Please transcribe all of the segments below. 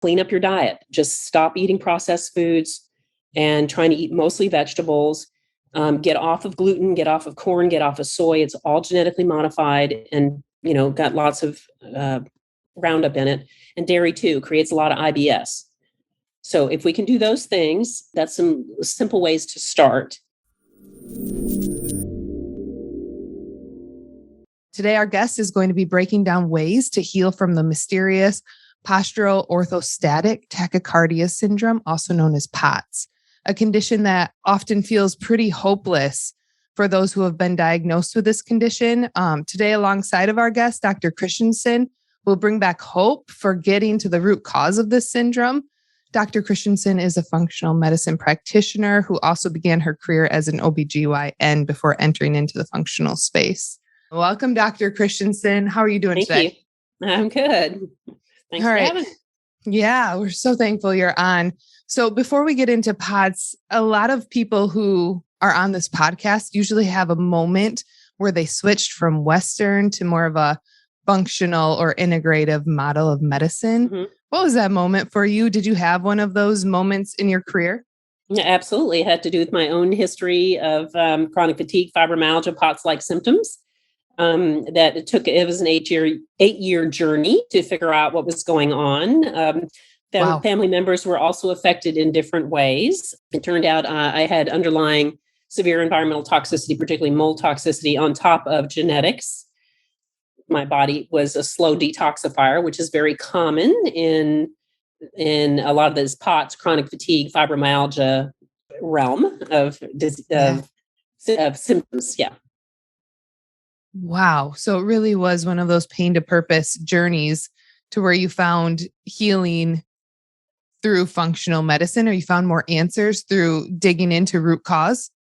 clean up your diet. Just stop eating processed foods and trying to eat mostly vegetables. Get off of gluten, get off of corn, get off of soy. It's all genetically modified and, got lots of Roundup in it. And dairy too creates a lot of IBS. So if we can do those things, that's some simple ways to start. Today, our guest is going to be breaking down ways to heal from the mysterious postural orthostatic tachycardia syndrome, also known as POTS, a condition that often feels pretty hopeless for those who have been diagnosed with this condition. Today, alongside of our guest, Dr. Christensen, will bring back hope for getting to the root cause of this syndrome. Dr. Christensen is a functional medicine practitioner who also began her career as an OBGYN before entering into the functional space. Welcome, Dr. Christensen. How are you doing today? You. I'm good. Thanks for having me. Yeah, we're so thankful you're on. So before we get into POTS, a lot of people who are on this podcast usually have a moment where they switched from Western to more of a functional or integrative model of medicine. Mm-hmm. What was that moment for you? Did you have one of those moments in your career? Yeah, absolutely. It had to do with my own history of chronic fatigue, fibromyalgia, POTS-like symptoms. It was an 8-year journey to figure out what was going on. Family members were also affected in different ways. It turned out I had underlying severe environmental toxicity, particularly mold toxicity, on top of genetics. My body was a slow detoxifier, which is very common in a lot of this POTS, chronic fatigue, fibromyalgia realm of symptoms. Yeah. Wow. So it really was one of those pain to purpose journeys to where you found healing through functional medicine, or you found more answers through digging into root cause?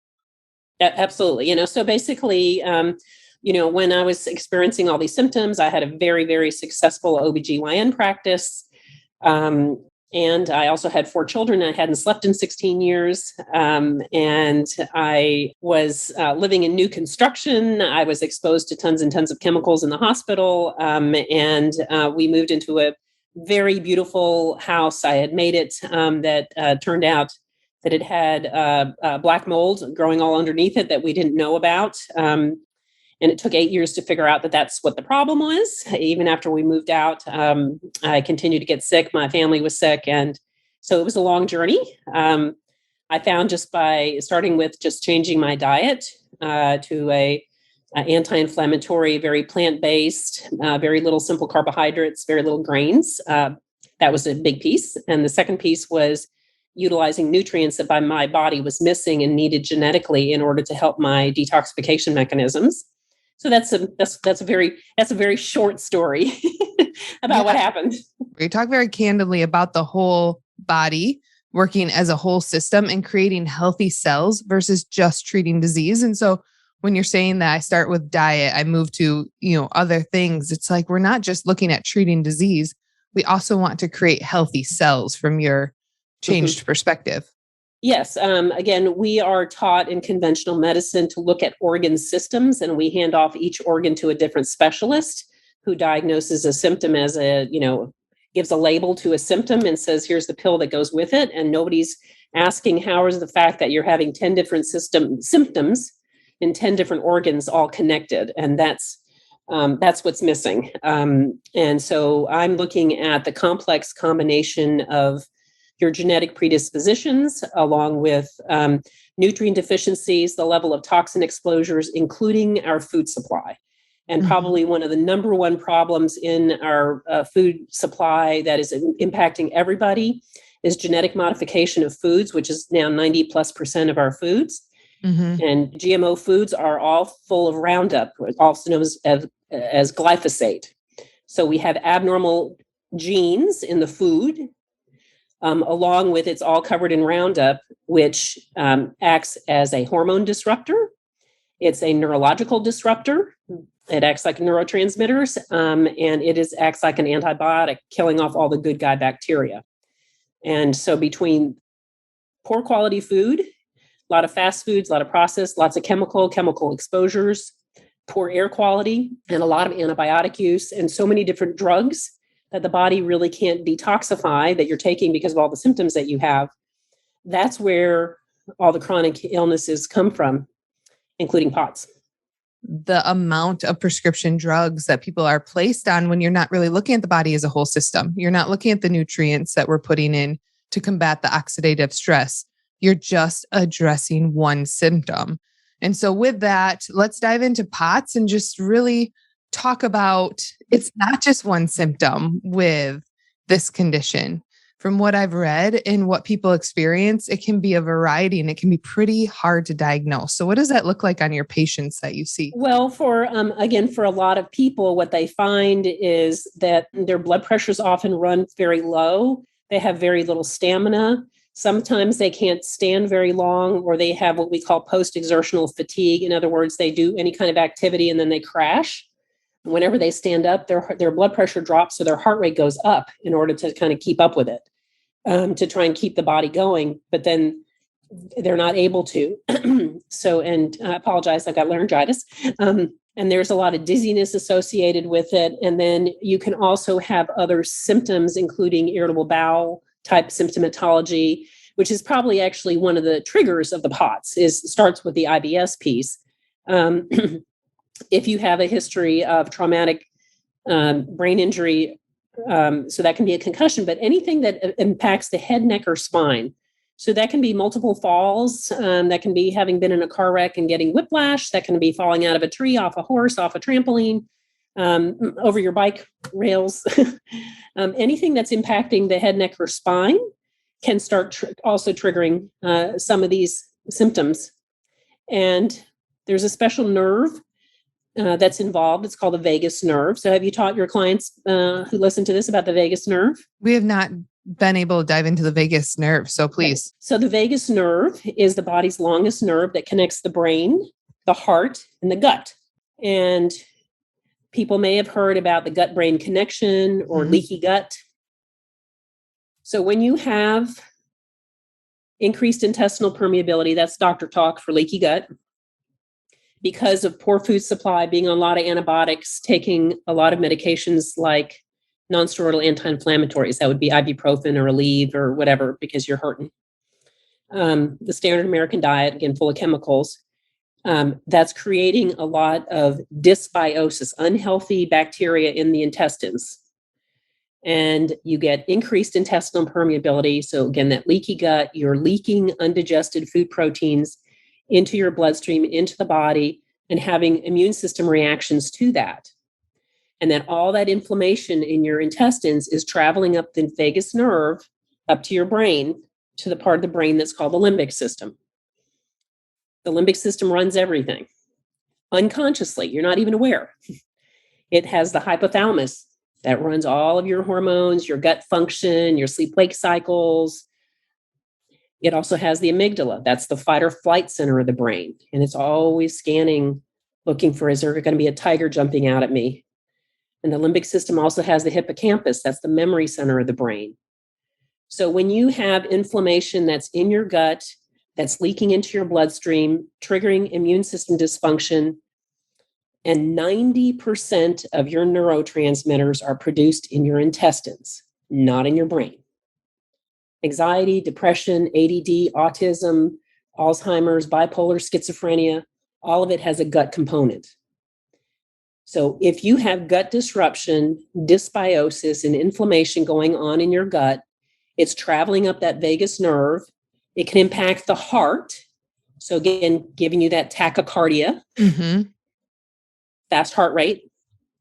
Absolutely. So basically, when I was experiencing all these symptoms, I had a very, very successful OBGYN practice. And I also had 4 children. I hadn't slept in 16 years. And I was living in new construction. I was exposed to tons and tons of chemicals in the hospital. And we moved into a very beautiful house. I had made it that turned out that it had black mold growing all underneath it that we didn't know about. And it took 8 years to figure out that that's what the problem was. Even after we moved out, I continued to get sick. My family was sick. And so it was a long journey. I found just by starting with just changing my diet to a anti-inflammatory, very plant-based, very little simple carbohydrates, very little grains. That was a big piece. And the second piece was utilizing nutrients that my body was missing and needed genetically in order to help my detoxification mechanisms. So that's a very short story about what happened. We talk very candidly about the whole body working as a whole system and creating healthy cells versus just treating disease. And so when you're saying that I start with diet, I move to, other things, it's like, we're not just looking at treating disease. We also want to create healthy cells from your changed perspective. Yes. Again, we are taught in conventional medicine to look at organ systems, and we hand off each organ to a different specialist who diagnoses a symptom as gives a label to a symptom and says, here's the pill that goes with it. And nobody's asking how is the fact that you're having 10 different symptoms in 10 different organs all connected. And that's what's missing. And so I'm looking at the complex combination of your genetic predispositions, along with nutrient deficiencies, the level of toxin exposures, including our food supply. And probably one of the number one problems in our food supply that is impacting everybody is genetic modification of foods, which is now 90+% of our foods. And GMO foods are all full of Roundup, also known as glyphosate. So we have abnormal genes in the food, along with it's all covered in Roundup, which acts as a hormone disruptor. It's a neurological disruptor. It acts like neurotransmitters, and it acts like an antibiotic, killing off all the good guy bacteria. And so between poor quality food, a lot of fast foods, a lot of processed, lots of chemical exposures, poor air quality, and a lot of antibiotic use, and so many different drugs that the body really can't detoxify that you're taking because of all the symptoms that you have, that's where all the chronic illnesses come from, including POTS. The amount of prescription drugs that people are placed on when you're not really looking at the body as a whole system. You're not looking at the nutrients that we're putting in to combat the oxidative stress. You're just addressing one symptom. And so with that, let's dive into POTS and just really talk about, it's not just one symptom with this condition. From what I've read and what people experience, it can be a variety and it can be pretty hard to diagnose. So what does that look like on your patients that you see? Well, for a lot of people, what they find is that their blood pressures often run very low. They have very little stamina. Sometimes they can't stand very long, or they have what we call post-exertional fatigue. In other words, they do any kind of activity and then they crash. Whenever they stand up, their blood pressure drops, so their heart rate goes up in order to kind of keep up with it, to try and keep the body going. But then they're not able to. So, and I apologize, I've got laryngitis. And there's a lot of dizziness associated with it. And then you can also have other symptoms, including irritable bowel type symptomatology, which is probably actually one of the triggers of the POTS, starts with the IBS piece. If you have a history of traumatic brain injury, so that can be a concussion, but anything that impacts the head, neck, or spine. So that can be multiple falls. That can be having been in a car wreck and getting whiplash. That can be falling out of a tree, off a horse, off a trampoline, over your bike rails. Anything that's impacting the head, neck, or spine can start also triggering some of these symptoms. And there's a special nerve that's involved. It's called the vagus nerve. So have you taught your clients who listen to this about the vagus nerve? We have not been able to dive into the vagus nerve. So please. Okay. So the vagus nerve is the body's longest nerve that connects the brain, the heart, and the gut. And people may have heard about the gut-brain connection or leaky gut. So when you have increased intestinal permeability, that's doctor talk for leaky gut, because of poor food supply, being on a lot of antibiotics, taking a lot of medications like nonsteroidal anti-inflammatories, that would be ibuprofen or Aleve or whatever, because you're hurting. The standard American diet, again, full of chemicals, that's creating a lot of dysbiosis, unhealthy bacteria in the intestines. And you get increased intestinal permeability. So again, that leaky gut, you're leaking undigested food proteins into your bloodstream, into the body, and having immune system reactions to that. And then all that inflammation in your intestines is traveling up the vagus nerve, up to your brain, to the part of the brain that's called the limbic system. The limbic system runs everything unconsciously. You're not even aware. It has the hypothalamus that runs all of your hormones, your gut function, your sleep-wake cycles. It also has the amygdala. That's the fight or flight center of the brain. And it's always scanning, looking for, is there going to be a tiger jumping out at me? And the limbic system also has the hippocampus. That's the memory center of the brain. So when you have inflammation that's in your gut, that's leaking into your bloodstream, triggering immune system dysfunction, and 90% of your neurotransmitters are produced in your intestines, not in your brain. Anxiety, depression, ADD, autism, Alzheimer's, bipolar, schizophrenia, all of it has a gut component. So if you have gut disruption, dysbiosis, and inflammation going on in your gut, it's traveling up that vagus nerve. It can impact the heart. So again, giving you that tachycardia, fast heart rate,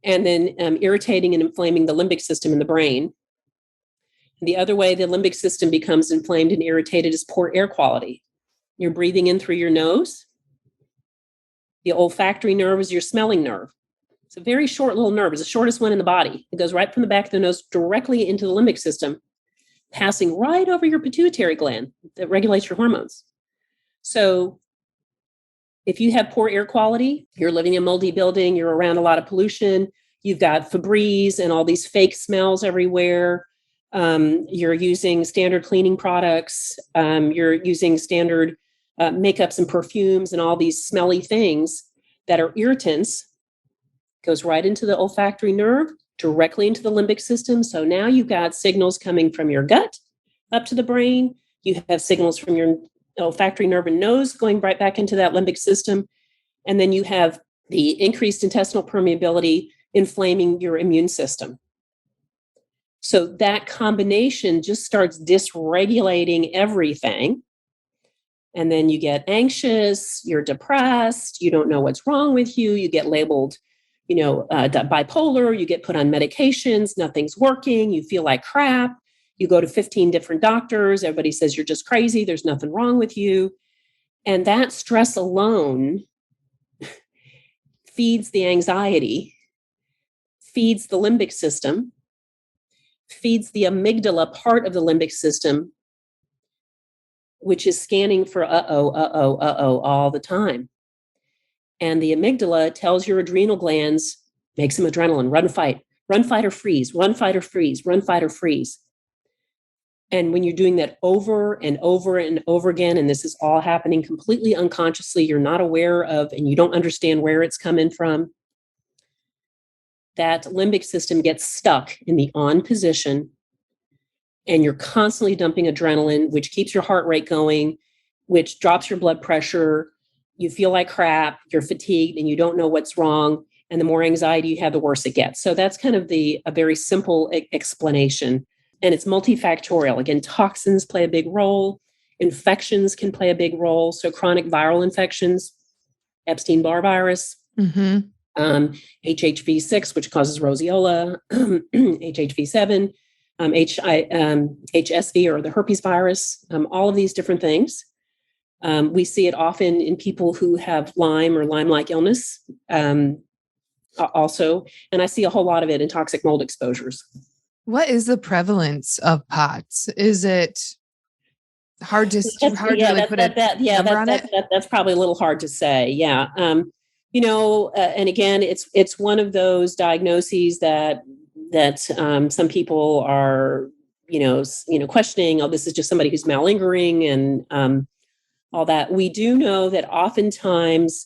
and then irritating and inflaming the limbic system in the brain. The other way the limbic system becomes inflamed and irritated is poor air quality. You're breathing in through your nose. The olfactory nerve is your smelling nerve. It's a very short little nerve. It's the shortest one in the body. It goes right from the back of the nose directly into the limbic system, passing right over your pituitary gland that regulates your hormones. So if you have poor air quality, you're living in a moldy building, you're around a lot of pollution, you've got Febreze and all these fake smells everywhere. You're using standard cleaning products. You're using standard makeups and perfumes and all these smelly things that are irritants, goes right into the olfactory nerve, directly into the limbic system. So now you've got signals coming from your gut up to the brain. You have signals from your olfactory nerve and nose going right back into that limbic system. And then you have the increased intestinal permeability inflaming your immune system. So that combination just starts dysregulating everything. And then you get anxious, you're depressed, you don't know what's wrong with you, you get labeled, bipolar, you get put on medications, nothing's working, you feel like crap, you go to 15 different doctors, everybody says you're just crazy, there's nothing wrong with you. And that stress alone feeds the anxiety, feeds the limbic system, feeds the amygdala part of the limbic system, which is scanning for all the time. And the amygdala tells your adrenal glands, make some adrenaline, run, fight or freeze, run, fight or freeze, run, fight or freeze. And when you're doing that over and over and over again, and this is all happening completely unconsciously, you're not aware of, and you don't understand where it's coming from, that limbic system gets stuck in the on position, and you're constantly dumping adrenaline, which keeps your heart rate going, which drops your blood pressure. You feel like crap, you're fatigued, and you don't know what's wrong. And the more anxiety you have, the worse it gets. So that's kind of a very simple explanation. And it's multifactorial. Again, toxins play a big role. Infections can play a big role. So chronic viral infections, Epstein-Barr virus, HHV6, which causes roseola, HHV7, HSV or the herpes virus, all of these different things. We see it often in people who have Lyme or Lyme-like illness also. And I see a whole lot of it in toxic mold exposures. What is the prevalence of POTS? Is it hard to put a number on it? That's probably a little hard to say. Yeah. And again, it's one of those diagnoses that some people are, questioning, oh, this is just somebody who's malingering and all that. We do know that oftentimes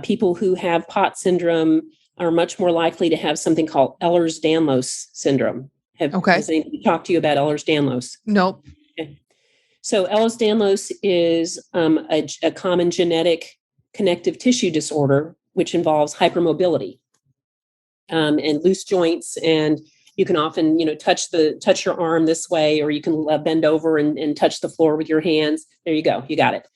people who have POTS syndrome are much more likely to have something called Ehlers-Danlos syndrome. Has anybody talked to you about Ehlers-Danlos? Nope. Okay. So Ehlers-Danlos is a common genetic connective tissue disorder, which involves hypermobility and loose joints. And you can often, touch your arm this way, or you can bend over and touch the floor with your hands. There you go. You got it.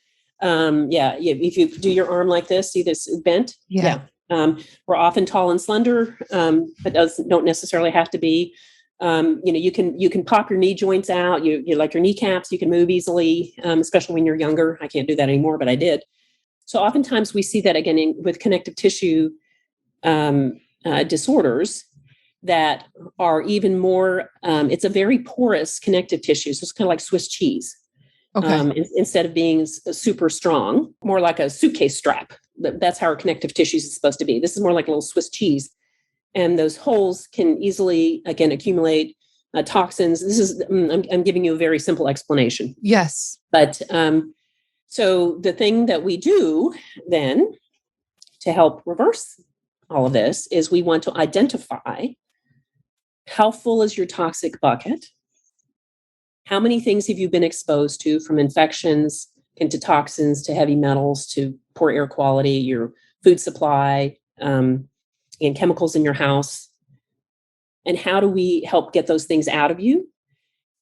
If you do your arm like this, see this bent? Yeah. We're often tall and slender, but don't necessarily have to be. You can pop your knee joints out. You like your kneecaps. You can move easily, especially when you're younger. I can't do that anymore, but I did. So oftentimes we see that again with connective tissue disorders that are even more. It's a very porous connective tissue, so it's kind of like Swiss cheese. Okay. Instead of being super strong, more like a suitcase strap. That's how our connective tissues is supposed to be. This is more like a little Swiss cheese. And those holes can easily, again, accumulate toxins. This is, I'm giving you a very simple explanation. Yes. But so the thing that we do then to help reverse all of this is we want to identify how full is your toxic bucket. How many things have you been exposed to, from infections into toxins to heavy metals to poor air quality, your food supply, and chemicals in your house? And how do we help get those things out of you?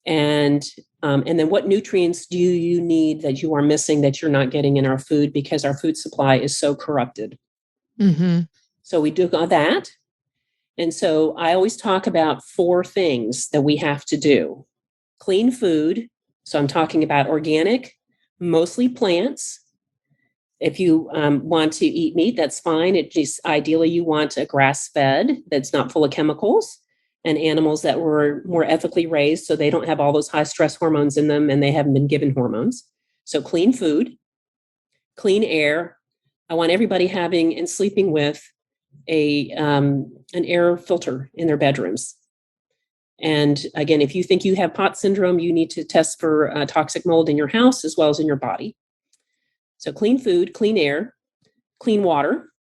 And then what nutrients do you need that you are missing that you're not getting in our food because our food supply is so corrupted? Mm-hmm. So we do that. And so I always talk about 4 things that we have to do. Clean food. So I'm talking about organic, mostly plants. If you want to eat meat, that's fine. It just ideally you want a grass-fed that's not full of chemicals, and animals that were more ethically raised so they don't have all those high stress hormones in them and they haven't been given hormones. So clean food, clean air. I want everybody having and sleeping with an air filter in their bedrooms. And again, if you think you have POTS syndrome, you need to test for toxic mold in your house as well as in your body. So clean food, clean air, clean water.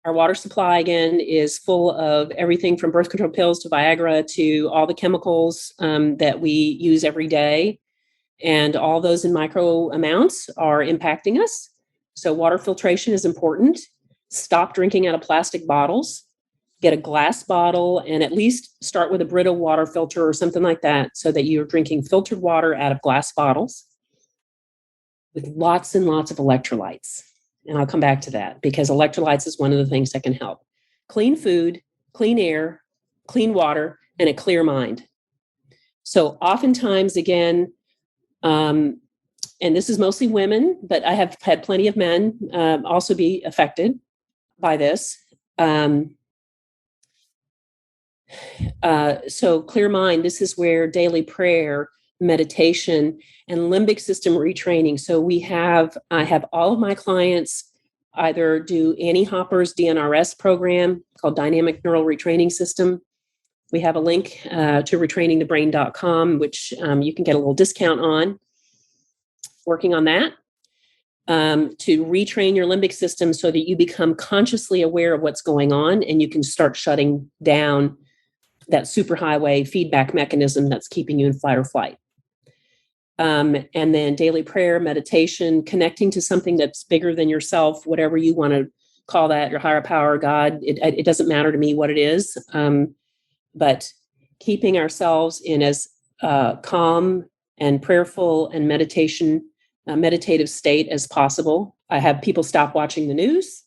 Our water supply, again, is full of everything from birth control pills to Viagra to all the chemicals that we use every day. And all those in micro amounts are impacting us. So water filtration is important. Stop drinking out of plastic bottles. Get a glass bottle and at least start with a Brita water filter or something like that so that you're drinking filtered water out of glass bottles with lots and lots of electrolytes. And I'll come back to that because electrolytes is one of the things that can help. Clean food, clean air, clean water, and a clear mind. So oftentimes, again, and this is mostly women, but I have had plenty of men also be affected by this. So clear mind, this is where daily prayer, meditation, and limbic system retraining. So I have all of my clients either do Annie Hopper's DNRS program called Dynamic Neural Retraining System. We have a link to retrainingthebrain.com, which you can get a little discount on. Working on that to retrain your limbic system so that you become consciously aware of what's going on and you can start shutting down that superhighway feedback mechanism that's keeping you in fight or flight. And then daily prayer, meditation, connecting to something that's bigger than yourself, whatever you want to call that, your higher power, God. It doesn't matter to me what it is, but keeping ourselves in as calm and prayerful and meditative state as possible. I have people stop watching the news.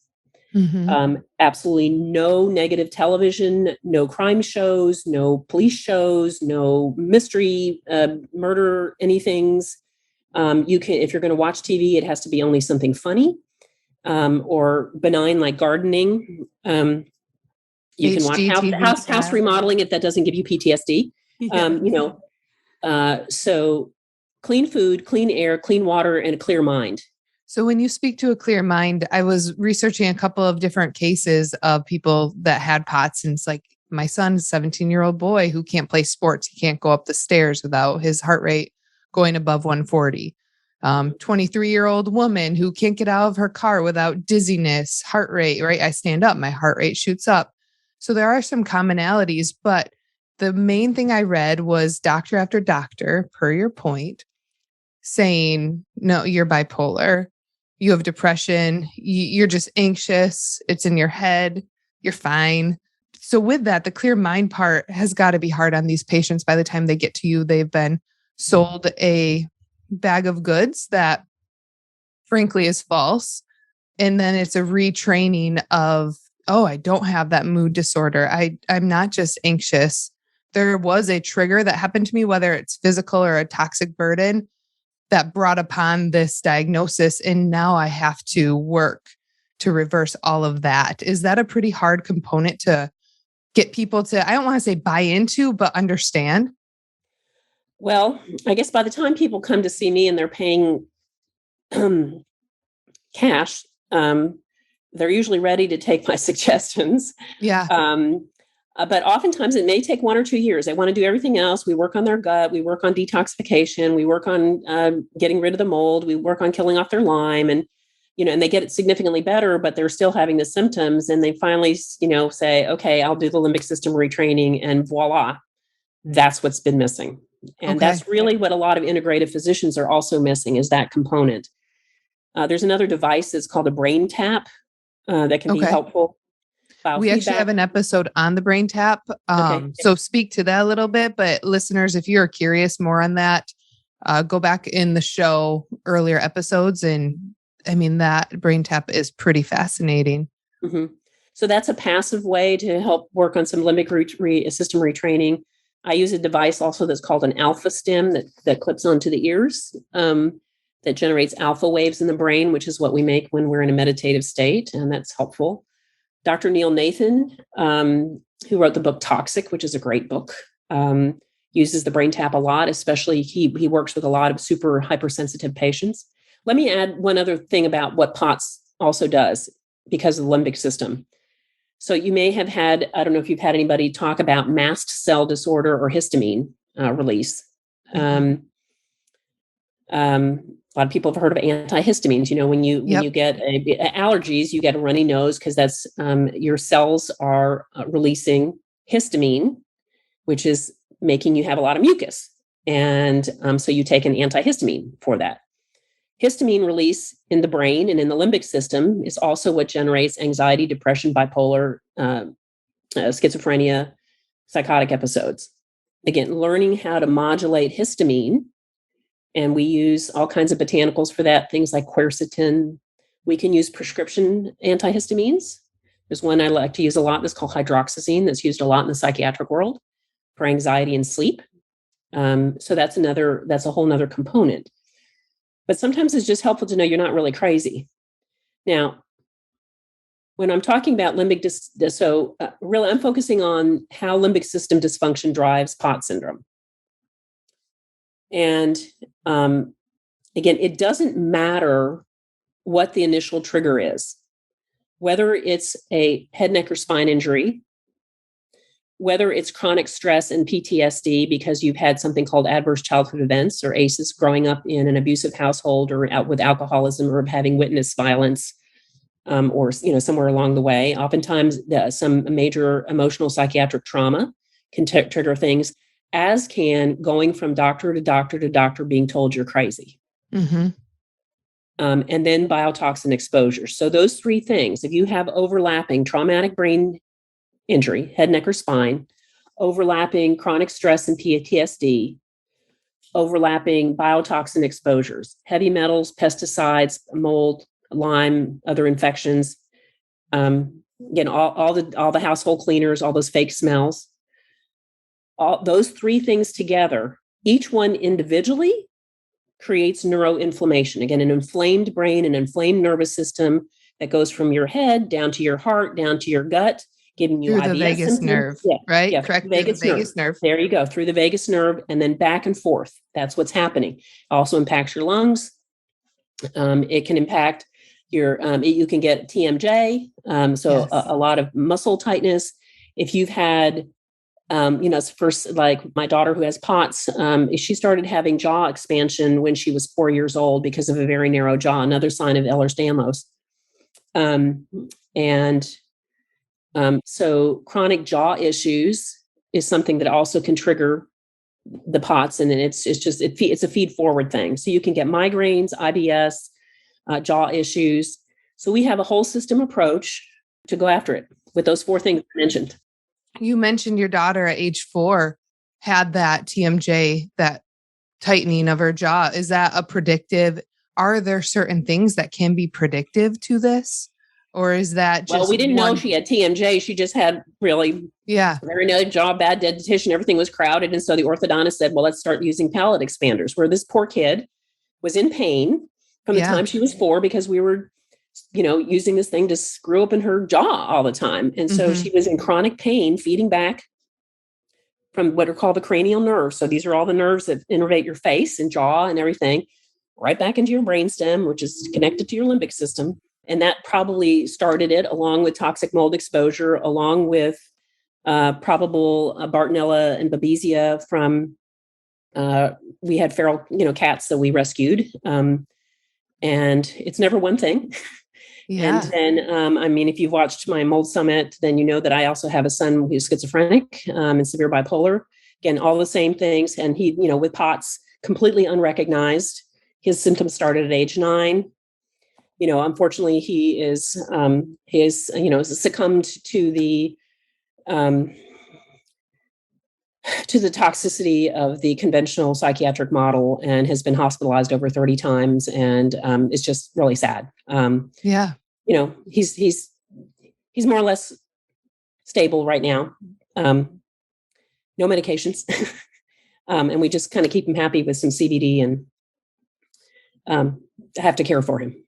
Absolutely no negative television, no crime shows, no police shows, no mystery, murder, anythings. You can, if you're going to watch TV, it has to be only something funny or benign like gardening. You can watch house remodeling if that doesn't give you PTSD. So clean food, clean air, clean water, and a clear mind. So when you speak to a clear mind, I was researching a couple of different cases of people that had POTS. And it's like my son's 17-year-old boy who can't play sports. He can't go up the stairs without his heart rate going above 140. 23-year-old woman who can't get out of her car without dizziness, heart rate, right? I stand up, my heart rate shoots up. So there are some commonalities, but the main thing I read was doctor after doctor, per your point, saying, no, you're bipolar. You have depression. You're just anxious. It's in your head. You're fine. So with that, the clear mind part has got to be hard on these patients. By the time they get to you, they've been sold a bag of goods that frankly is false. And then it's a retraining of, oh, I don't have that mood disorder. I'm not just anxious. There was a trigger that happened to me, whether it's physical or a toxic burden, that brought upon this diagnosis. And now I have to work to reverse all of that. Is that a pretty hard component to get people to, I don't want to say buy into, but understand? Well, I guess by the time people come to see me and they're paying cash, they're usually ready to take my suggestions. Yeah. But oftentimes it may take 1 or 2 years. They want to do everything else. We work on their gut. We work on detoxification. We work on getting rid of the mold. We work on killing off their Lyme, and they get it significantly better, but they're still having the symptoms. And they finally, say, okay, I'll do the limbic system retraining, and voila, that's what's been missing. And that's really what a lot of integrative physicians are also missing, is that component. There's another device that's called a brain tap that can be helpful. We actually have an episode on the brain tap. So speak to that a little bit, but listeners, if you're curious more on that, go back in the show earlier episodes. And I mean, that brain tap is pretty fascinating. Mm-hmm. So that's a passive way to help work on some limbic system retraining. I use a device also that's called an alpha stim that clips onto the ears, that generates alpha waves in the brain, which is what we make when we're in a meditative state. And that's helpful. Dr. Neil Nathan, who wrote the book Toxic, which is a great book, uses the brain tap a lot, especially he works with a lot of super hypersensitive patients. Let me add one other thing about what POTS also does because of the limbic system. So you may have had, I don't know if you've had anybody talk about mast cell disorder or histamine release. A A lot of people have heard of antihistamines. When you get allergies, you get a runny nose because that's your cells are releasing histamine, which is making you have a lot of mucus. And so you take an antihistamine for that. Histamine release in the brain and in the limbic system is also what generates anxiety, depression, bipolar, schizophrenia, psychotic episodes. Again, learning how to modulate histamine, and we use all kinds of botanicals for that, things like quercetin. We can use prescription antihistamines. There's one I like to use a lot that's called hydroxyzine that's used a lot in the psychiatric world for anxiety and sleep. So that's a whole nother component. But sometimes it's just helpful to know you're not really crazy. Now, when I'm talking about limbic really I'm focusing on how limbic system dysfunction drives POTS syndrome. And again, it doesn't matter what the initial trigger is, whether it's a head, neck, or spine injury, whether it's chronic stress and PTSD because you've had something called adverse childhood events or ACEs, growing up in an abusive household or out with alcoholism or having witnessed violence, or somewhere along the way. Oftentimes, some major emotional psychiatric trauma can trigger things, as can going from doctor to doctor to doctor being told you're crazy. Mm-hmm. And then biotoxin exposure. So those three things, if you have overlapping traumatic brain injury, head, neck, or spine, overlapping chronic stress and PTSD, overlapping biotoxin exposures, heavy metals, pesticides, mold, Lyme, other infections, again, all the household cleaners, all those fake smells, all those three things together, each one individually creates neuroinflammation. Again, an inflamed brain, an inflamed nervous system that goes from your head down to your heart, down to your gut, giving you through IBS the vagus symptoms. nerve, Yeah, right? yeah, Correct. vagus nerve. There you go, through the vagus nerve and then back and forth. That's what's happening. Also impacts your lungs. It can impact your, you can get TMJ, so Yes. a lot of muscle tightness. If you've had, first, like my daughter who has POTS, she started having jaw expansion when she was 4 years old because of a very narrow jaw, another sign of Ehlers-Danlos. So chronic jaw issues is something that also can trigger the POTS, and then it's a feed forward thing. So you can get migraines, IBS, jaw issues. So we have a whole system approach to go after it with those four things I mentioned. You mentioned your daughter at age 4 had that TMJ, that tightening of her jaw. Is that a predictive? Are there certain things that can be predictive to this? Or is that just... Well, we didn't know she had TMJ. She just had really very no jaw, bad dentition. Everything was crowded. And so the orthodontist said, well, let's start using palate expanders, where this poor kid was in pain from the time she was 4 because we were, using this thing to screw open her jaw all the time. And so she was in chronic pain, feeding back from what are called the cranial nerves. So these are all the nerves that innervate your face and jaw and everything, right back into your brainstem, which is connected to your limbic system. And that probably started it, along with toxic mold exposure, along with probable Bartonella and Babesia from, we had feral, cats that we rescued. And it's never one thing. Yeah. And then, if you've watched my Mold Summit, then you know that I also have a son who's schizophrenic and severe bipolar. Again, all the same things. And he, with POTS, completely unrecognized. His symptoms started at age 9. Unfortunately, he is succumbed to the toxicity of the conventional psychiatric model and has been hospitalized over 30 times, and it's just really sad. He's more or less stable right now. No medications, and we just kind of keep him happy with some CBD and have to care for him.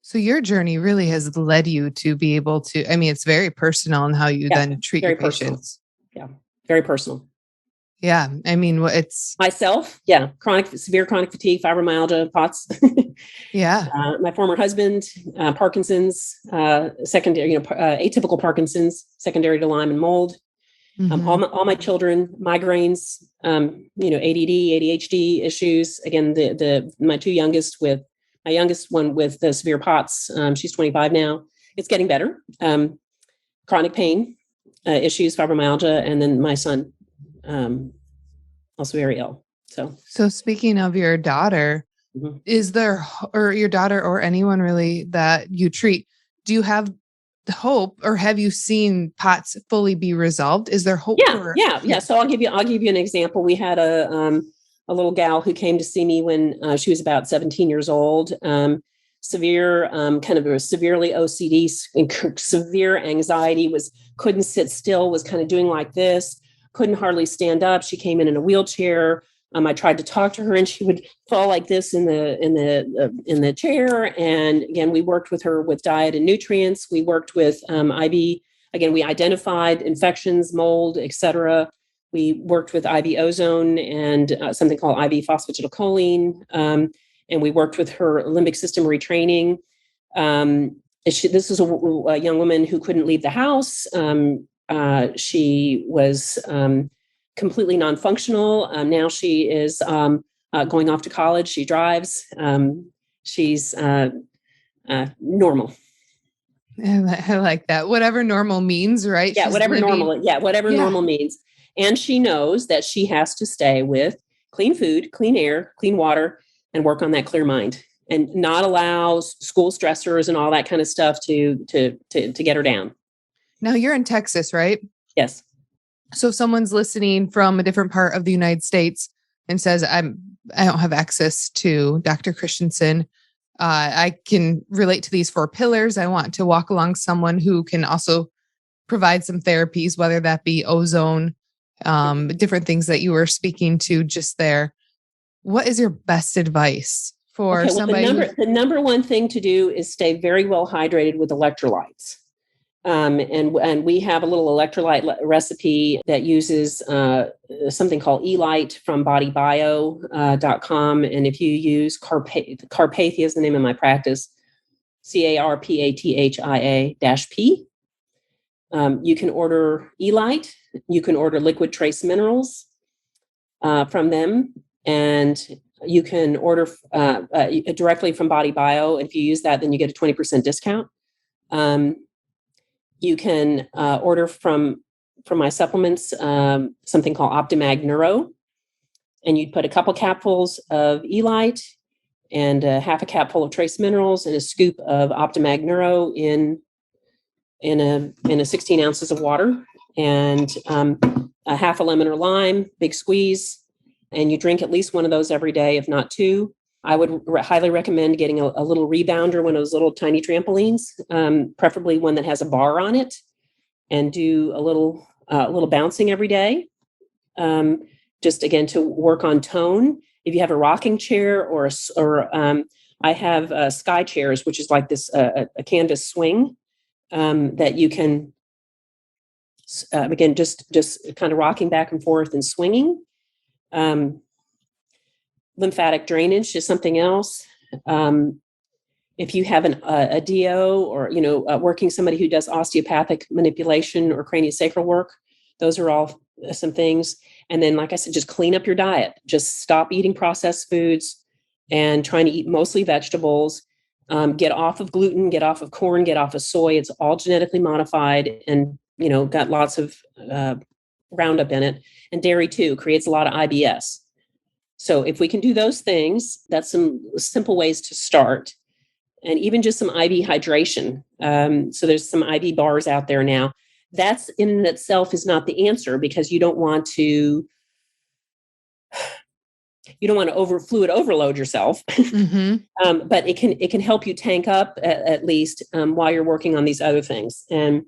So your journey really has led you to be able to, it's very personal in how you then treat your patients. Yeah. Very personal. Yeah. It's myself. Yeah. Severe chronic fatigue, fibromyalgia, POTS. My former husband, Parkinson's, secondary, atypical Parkinson's, secondary to Lyme and mold. Mhm. All my children, migraines, ADD, ADHD issues. Again, my youngest one with the severe POTS. She's 25 now. It's getting better. Chronic pain issues, fibromyalgia, and then my son, also very ill. So speaking of your daughter, Mhm. is there, or your daughter or anyone really that you treat, do you have the hope, or have you seen POTS fully be resolved? Is there hope for? Yeah. So I'll give you an example. We had a little gal who came to see me when she was about 17 years old. Severe, kind of a severely OCD, severe anxiety, couldn't sit still, was kind of doing like this, couldn't hardly stand up. She came in a wheelchair. I tried to talk to her, and she would fall like this in the chair. And again, we worked with her with diet and nutrients. We worked with IV. Again, we identified infections, mold, et cetera. We worked with IV ozone and something called IV phosphatidylcholine. And we worked with her limbic system retraining. This is a young woman who couldn't leave the house. She was completely non-functional. Now she is going off to college. She drives. She's normal. I like that. Whatever normal means, right? Yeah, She's whatever living. normal. Yeah, whatever Yeah. normal means. And she knows that she has to stay with clean food, clean air, clean water, and work on that clear mind, and not allow school stressors and all that kind of stuff to get her down. Now you're in Texas, right? Yes. So if someone's listening from a different part of the United States and says, I don't have access to Dr. Christensen. I can relate to these 4 pillars. I want to walk along someone who can also provide some therapies, whether that be ozone, different things that you were speaking to just there. What is your best advice for Okay, well, somebody? the number one thing to do is stay very well hydrated with electrolytes. And we have a little electrolyte recipe that uses something called Elite from bodybio.com. And if you use Carpathia is the name of my practice, CARPATHIA-P. You can order Elite. You can order liquid trace minerals from them. And you can order directly from Body Bio. If you use that, then you get a 20% discount. You can order from my supplements something called Optimag Neuro, and you'd put a couple capfuls of Elite and half a capful of trace minerals and a scoop of Optimag Neuro in a 16 ounces of water, and a half a lemon or lime, big squeeze, and you drink at least one of those every day, if not 2. I would highly recommend getting a little rebounder, one of those little tiny trampolines, preferably one that has a bar on it, and do a little bouncing every day. Just again to work on tone. If you have a rocking chair or I have sky chairs, which is like this a canvas swing that you can again just kind of rocking back and forth and swinging. Lymphatic drainage is something else. If you have a DO or working somebody who does osteopathic manipulation or craniosacral work, those are all some things. And then, like I said, just clean up your diet. Just stop eating processed foods and trying to eat mostly vegetables. Get off of gluten, get off of corn, get off of soy. It's all genetically modified and got lots of Roundup in it. And dairy too creates a lot of IBS. So if we can do those things, that's some simple ways to start. And even just some IV hydration. So there's some IV bars out there now. That's in itself is not the answer, because you don't want to fluid overload yourself. Mm-hmm. But it can help you tank up at least while you're working on these other things. And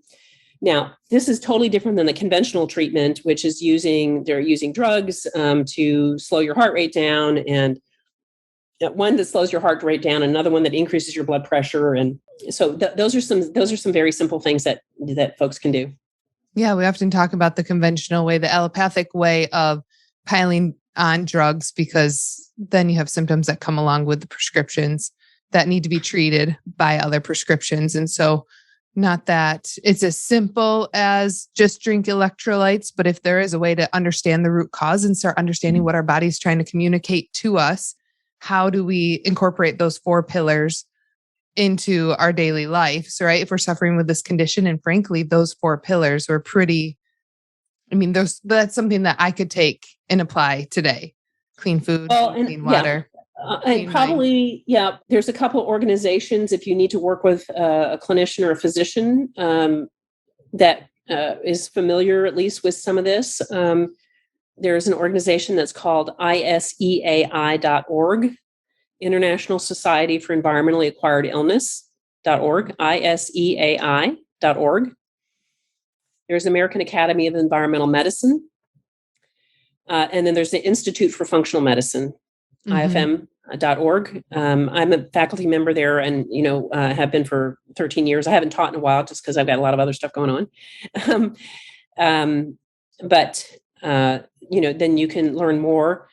now this is totally different than the conventional treatment, which is they're using drugs to slow your heart rate down, and one that slows your heart rate down, another one that increases your blood pressure. And so those are some very simple things that folks can do. Yeah, we often talk about the conventional way, the allopathic way of piling on drugs, because then you have symptoms that come along with the prescriptions that need to be treated by other prescriptions. And so Not that it's as simple as just drink electrolytes, but if there is a way to understand the root cause and start understanding what our body's trying to communicate to us, how do we incorporate those 4 pillars into our daily life? So, right, if we're suffering with this condition, and frankly, those 4 pillars were pretty, that's something that I could take and apply today. Clean food, clean water. And probably, there's a couple organizations, if you need to work with a clinician or a physician that is familiar at least with some of this. There's an organization that's called ISEAI.org, International Society for Environmentally Acquired Illness.org, ISEAI.org. There's American Academy of Environmental Medicine. And then there's the Institute for Functional Medicine, IFM.org. I'm a faculty member there and, have been for 13 years. I haven't taught in a while just because I've got a lot of other stuff going on. Then you can learn more.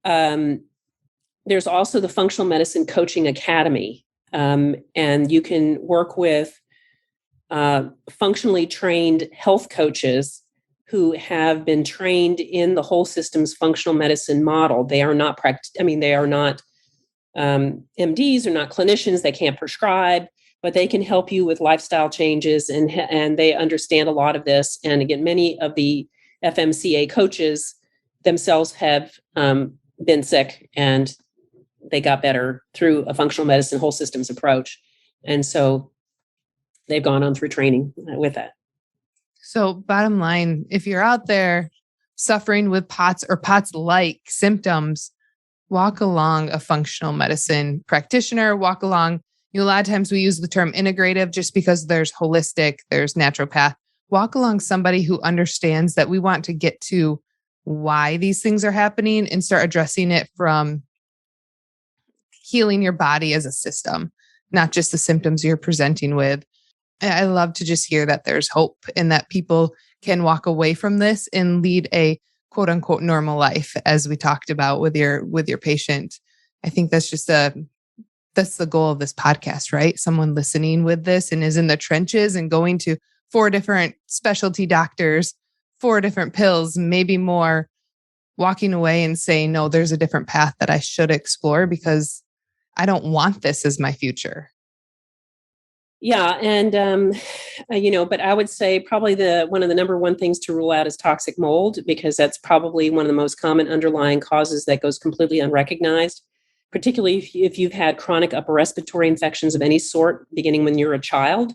There's also the Functional Medicine Coaching Academy. And you can work with functionally trained health coaches who have been trained in the whole systems functional medicine model. They are not they are not MDs, or not clinicians. They can't prescribe, but they can help you with lifestyle changes, and they understand a lot of this. And again, many of the FMCA coaches themselves have been sick, and they got better through a functional medicine whole systems approach. And so they've gone on through training with that. So bottom line, if you're out there suffering with POTS or POTS-like symptoms, walk along a functional medicine practitioner, walk along, a lot of times we use the term integrative just because there's holistic, there's naturopath. Walk along somebody who understands that we want to get to why these things are happening and start addressing it from healing your body as a system, not just the symptoms you're presenting with. I love to just hear that there's hope and that people can walk away from this and lead a quote unquote normal life, as we talked about with your patient. I think that's just that's the goal of this podcast, right? Someone listening with this and is in the trenches and going to 4 different specialty doctors, 4 different pills, maybe more, walking away and saying, no, there's a different path that I should explore because I don't want this as my future. Yeah. And, but I would say probably one of the number one things to rule out is toxic mold, because that's probably one of the most common underlying causes that goes completely unrecognized, particularly if you've had chronic upper respiratory infections of any sort, beginning when you're a child,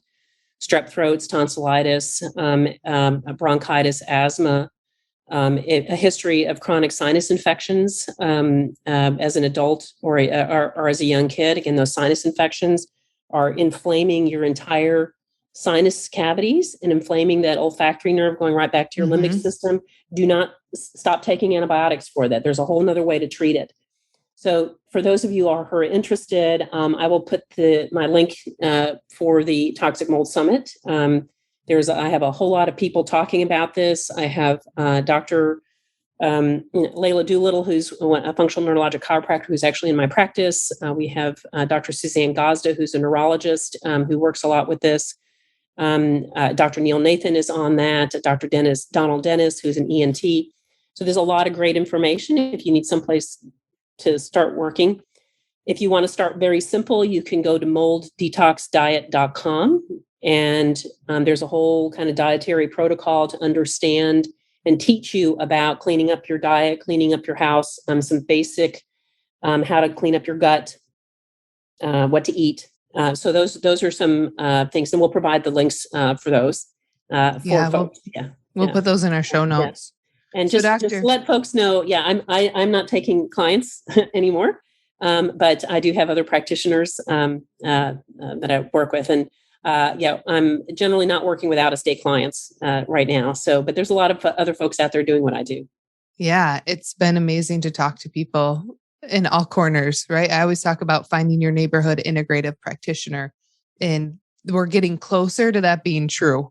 strep throats, tonsillitis, bronchitis, asthma, a history of chronic sinus infections as an adult or as a young kid. Again, those sinus infections are inflaming your entire sinus cavities and inflaming that olfactory nerve going right back to your limbic system. Do not stop taking antibiotics for that. There's a whole nother way to treat it. So for those of you who are interested, I will put my link for the Toxic Mold Summit. I have a whole lot of people talking about this. I have Dr. Layla Doolittle, who's a functional neurologic chiropractor who's actually in my practice. We have Dr. Suzanne Gazda, who's a neurologist who works a lot with this. Dr. Neil Nathan is on that. Dr. Donald Dennis, who's an ENT. So there's a lot of great information if you need someplace to start working. If you want to start very simple, you can go to molddetoxdiet.com. And there's a whole kind of dietary protocol to understand and teach you about cleaning up your diet, cleaning up your house, some basic how to clean up your gut, what to eat. So those are some things, and we'll provide the links for those for folks. We'll put those in our show notes. Yeah. And just let folks know, I'm not taking clients anymore, but I do have other practitioners that I work with, and I'm generally not working with out-of-state clients right now. But there's a lot of other folks out there doing what I do. Yeah, it's been amazing to talk to people in all corners, right? I always talk about finding your neighborhood integrative practitioner, and we're getting closer to that being true.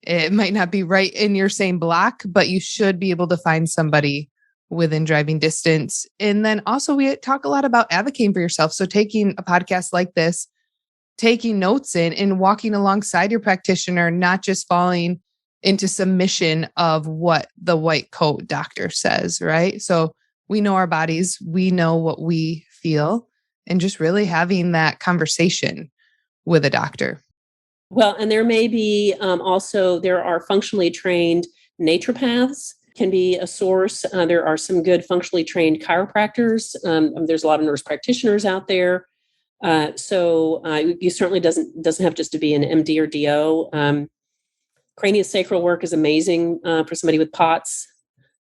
It might not be right in your same block, but you should be able to find somebody within driving distance. And then also we talk a lot about advocating for yourself. So taking a podcast like this, taking notes in and walking alongside your practitioner, not just falling into submission of what the white coat doctor says, right? So we know our bodies, we know what we feel, and just really having that conversation with a doctor. Well, and there may be also, there are functionally trained naturopaths can be a source. There are some good functionally trained chiropractors. There's a lot of nurse practitioners out there. So you certainly doesn't have just to be an MD or DO. Craniosacral work is amazing for somebody with POTS,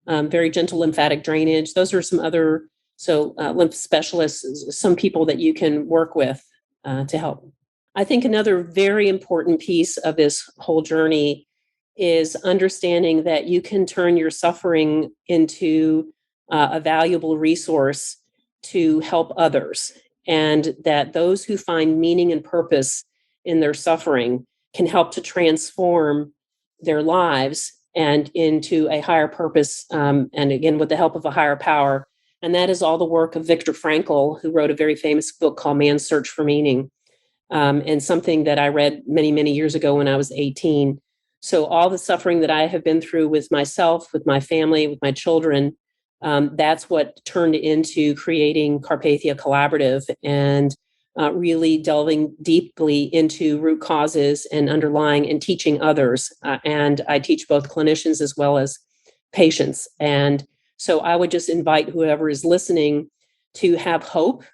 very gentle lymphatic drainage. Those are some other, lymph specialists, some people that you can work with to help. I think another very important piece of this whole journey is understanding that you can turn your suffering into a valuable resource to help others, and that those who find meaning and purpose in their suffering can help to transform their lives and into a higher purpose, and again, with the help of a higher power. And that is all the work of Viktor Frankl, who wrote a very famous book called Man's Search for Meaning, and something that I read many, many years ago when I was 18. So all the suffering that I have been through with myself, with my family, with my children, that's what turned into creating Carpathia Collaborative and really delving deeply into root causes and underlying and teaching others. And I teach both clinicians as well as patients. And so I would just invite whoever is listening to have hope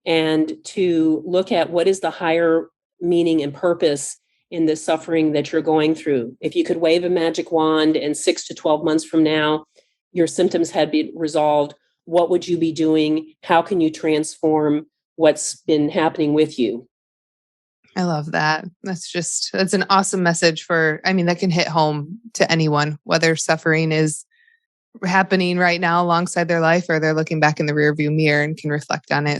and to look at what is the higher meaning and purpose in the suffering that you're going through. If you could wave a magic wand and 6 to 12 months from now, your symptoms had been resolved, what would you be doing? How can you transform what's been happening with you? I love that. That's an awesome message that can hit home to anyone, whether suffering is happening right now alongside their life or they're looking back in the rearview mirror and can reflect on it.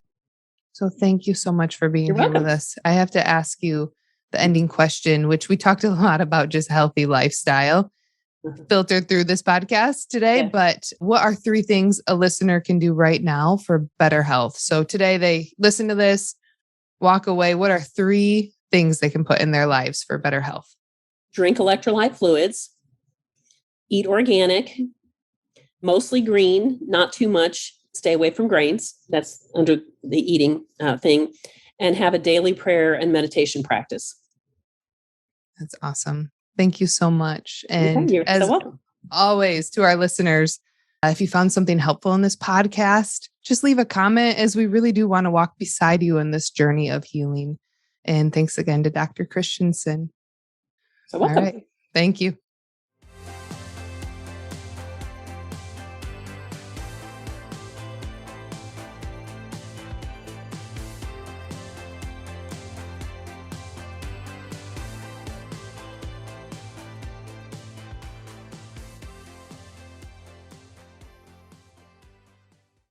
So thank you so much for being here with us. I have to ask you the ending question, which we talked a lot about, just healthy lifestyle filtered through this podcast today. Yeah. But what are 3 things a listener can do right now for better health? So today they listen to this, walk away. What are 3 things they can put in their lives for better health? Drink electrolyte fluids, eat organic, mostly green, not too much. Stay away from grains. That's under the eating thing. And have a daily prayer and meditation practice. That's awesome. Thank you so much. And you're as so welcome. Always, to our listeners, if you found something helpful in this podcast, just leave a comment, as we really do want to walk beside you in this journey of healing. And thanks again to Dr. Christensen. So welcome. All right. Thank you.